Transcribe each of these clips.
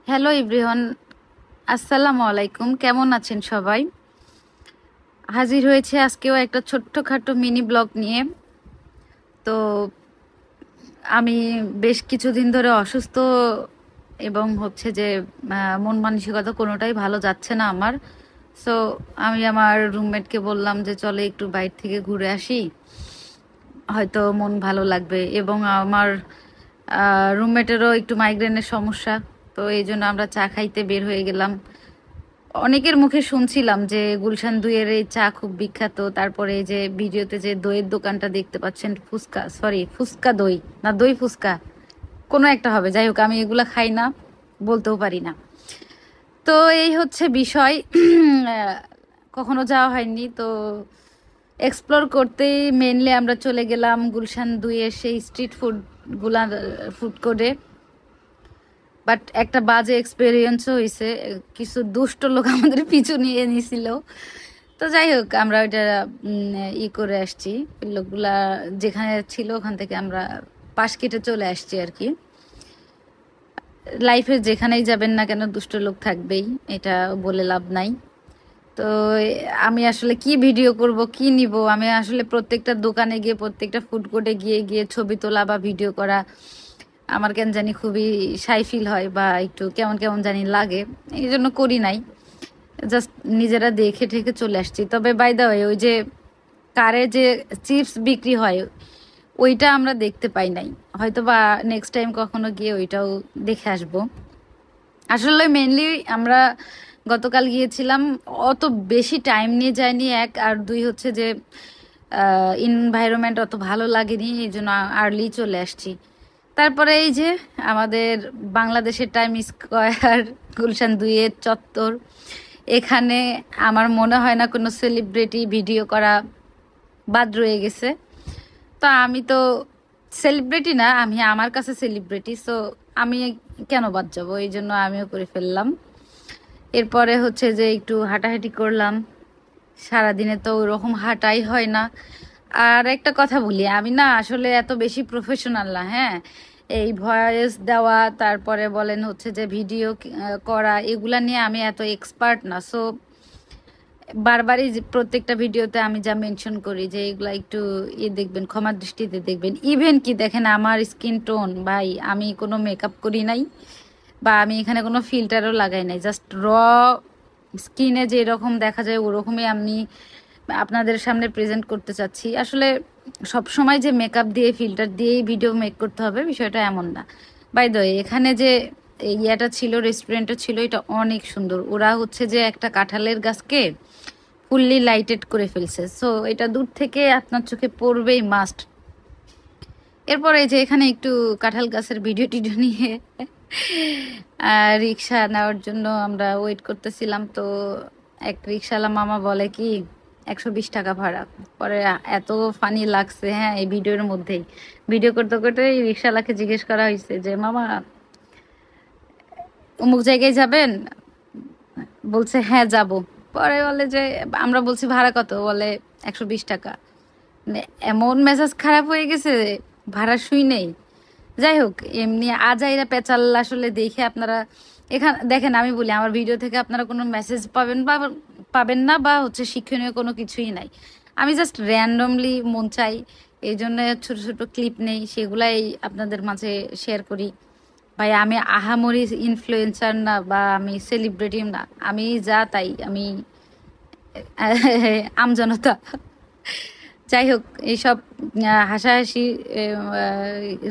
Hello everyone, আসসালামু আলাইকুম। কেমন আছেন সবাই? হাজির হয়েছে আজকেও একটা ছোট্টখাটো মিনি ব্লগ নিয়ে। তো আমি বেশ কিছুদিন ধরে অসুস্থ এবং হচ্ছে যে মন মানসিকতা কোনোটাই ভালো যাচ্ছে না আমার। সো আমি আমার রুমমেটকে বললাম যে চলে একটু বাইরে থেকে ঘুরে আসি, হয়তো মন ভালো লাগবে। এবং আমার রুমমেটেরও একটু মাইগ্রেনের সমস্যা, তো এই জন্য আমরা চা খাইতে বের হয়ে গেলাম। অনেকের মুখে শুনছিলাম যে গুলশান 2-এর এই চা খুব বিখ্যাত। তারপরে এই যে ভিডিওতে যে দইয়ের দোকানটা দেখতে পাচ্ছেন, ফুচকা, সরি ফুচকা দই না, দই ফুচকা কোনো একটা হবে। যাই হোক, আমি এগুলা খাই না, বলতেও পারি না। তো এই হচ্ছে বিষয়। কখনো যাওয়া হয়নি, তো এক্সপ্লোর করতেই মেনলি আমরা চলে গেলাম গুলশান 2-এর সেই স্ট্রিট ফুডগুলা, ফুড কোর্টে। বাট একটা বাজে এক্সপেরিয়েন্সও হয়েছে, কিছু দুষ্ট লোক আমাদের পিছু নিয়ে নিছিল। তো যাই হোক, আমরা ওইটা করে আসছি। লোকগুলা যেখানে ছিল ওখান থেকে আমরা পাশ কেটে চলে আসছি আর কি। লাইফে যেখানেই যাবেন না কেন দুষ্ট লোক থাকবেই, এটা বলে লাভ নাই। তো আমি আসলে কি ভিডিও করব, কি নিব, আমি আসলে প্রত্যেকটা দোকানে গিয়ে, প্রত্যেকটা ফুড কোর্টে গিয়ে গিয়ে ছবি তোলা বা ভিডিও করা আমার কেন জানি খুবই শাই ফিল হয়, বা একটু কেমন কেমন জানি লাগে, এই জন্য করি নাই। জাস্ট নিজেরা দেখে ঠেকে চলে আসছি। তবে বাই দা ওয়ে, ওই যে কারে যে চিপস বিক্রি হয় ওইটা আমরা দেখতে পাই নাই, হয়তো বা নেক্সট টাইম কখনো গিয়ে ওইটাও দেখে আসবো। আসলে মেনলি আমরা গতকাল গিয়েছিলাম, অত বেশি টাইম নিয়ে যায়নি, এক আর দুই হচ্ছে যে এনভায়রনমেন্ট অত ভালো লাগেনি, এই জন্য আর্লি চলে আসছি। তারপরে এই যে আমাদের বাংলাদেশের টাইম স্কোয়ার, গুলশান 2-এর চত্বর, এখানে আমার মনে হয় না কোনো সেলিব্রিটি ভিডিও করা বাদ রয়ে গেছে। তো আমি তো সেলিব্রিটি না, আমি আমার কাছে সেলিব্রিটি, সো আমি কেন বাদ যাবো, এই জন্য আমিও করে ফেললাম। এরপরে হচ্ছে যে একটু হাঁটাহাঁটি করলাম, সারাদিনে তো ওরকম হাঁটাই হয় না। আর একটা কথা বলি, আমি না আসলে এত বেশি প্রফেশনাল না, হ্যাঁ। এই ভয়েস দেওয়া, তারপরে বলেন হচ্ছে যে ভিডিও করা, এগুলা নিয়ে আমি এত এক্সপার্ট না। সো বারবারই প্রত্যেকটা ভিডিওতে আমি যা মেনশন করি যে এগুলা একটু দেখবেন, ক্ষমার দৃষ্টিতে দেখবেন। ইভেন কি দেখেন আমার স্কিন টোন, ভাই আমি কোনো মেকআপ করি নাই, বা আমি এখানে কোনো ফিল্টারও লাগাই নাই, জাস্ট স্কিনে যে এরকম দেখা যায় ওরকমই আমি আপনাদের সামনে প্রেজেন্ট করতে চাচ্ছি। আসলে সব সময় যে মেকআপ দিয়ে ফিল্টার দিয়েই ভিডিও মেক করতে হবে বিষয়টা এমন না। বাই দ্য ওয়ে, এখানে যে ইয়াটা ছিল, রেস্টুরেন্টটা ছিল, এটা অনেক সুন্দর। ওরা হচ্ছে যে একটা কাঁঠালের গাছকে ফুললি লাইটেড করে ফেলছে, সো এটা দূর থেকে আপনার চোখে পড়বেই মাস্ট। এরপরে যে এখানে একটু কাঁঠাল গাছের ভিডিও টিডিও নিয়ে রিক্সা নেওয়ার জন্য আমরা ওয়েট করতেছিলাম। তো এক রিক্সাওয়ালা মামা বলে কি 120 টাকা ভাড়া। পরে এত ফানি লাগছে, হ্যাঁ, এই ভিডিওর মধ্যেই। ভিডিও করতে করতে এই রিক্সাওয়ালাকে জিজ্ঞেস করা হয়েছে যে মামা অমুক জায়গায় যাবেন? বলছে হ্যাঁ যাব। পরে বলে যে, আমরা বলছি ভাড়া কত? বলে 120 টাকা। মানে এমন মেজাজ খারাপ হয়ে গেছে, ভাড়া শুই নেই। যাই হোক, এমনি আজাইরা পেঁচাল আসলে দেখে আপনারা এখানে দেখেন, আমি বলি আমার ভিডিও থেকে আপনারা কোনো মেসেজ পাবেন না, বা হচ্ছে শিক্ষণীয় কোনো কিছুই নাই। আমি জাস্ট র্যান্ডমলি মন চাই, এই জন্য ছোট ছোট ক্লিপ নেই, সেগুলাই আপনাদের মাঝে শেয়ার করি। ভাই আমি আহামরি ইনফ্লুয়েন্সার না, বা আমি সেলিব্রিটি না, আমি যা তাই, আমি আমজনতা। যাই হোক, এইসব হাসাহাসি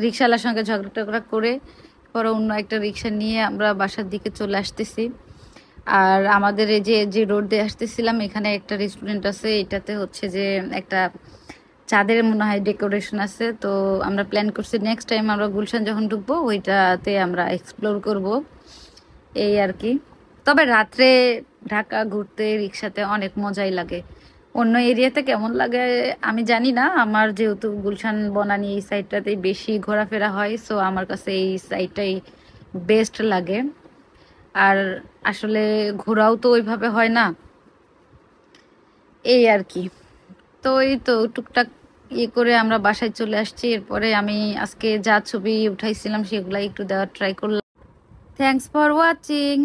রিক্সাওয়ালার সঙ্গে ঝগড়া টগড়া করে পরে অন্য একটা রিক্সা নিয়ে আমরা বাসার দিকে চলে আসতেছি। আর আমাদের এই যে যে রোড দিয়ে আসতেছিলাম, এখানে একটা রেস্টুরেন্ট আছে, এটাতে হচ্ছে যে একটা চাঁদের মনে হয় ডেকোরেশন আছে। তো আমরা প্ল্যান করছি নেক্সট টাইম আমরা গুলশান যখন ঢুকবো ওইটাতে আমরা এক্সপ্লোর করব, এই আর কি। তবে রাত্রে ঢাকা ঘুরতে রিক্সাতে অনেক মজাই লাগে। অন্য এরিয়াতে কেমন লাগে আমি জানি না, আমার যেহেতু গুলশান বনানী এই সাইডটাতেই বেশি ঘোরাফেরা হয়, সো আমার কাছে এই সাইডটাই বেস্ট লাগে। আর আসলে ঘোরাও তো ওইভাবে হয় না, এই আর কি। তো এই তো টুকটাক করে আমরা বাসায় চলে আসছি। এরপরে আমি আজকে যা ছবি উঠাইছিলাম সেগুলাই একটু দেওয়ার ট্রাই করলাম। Thanks for watching.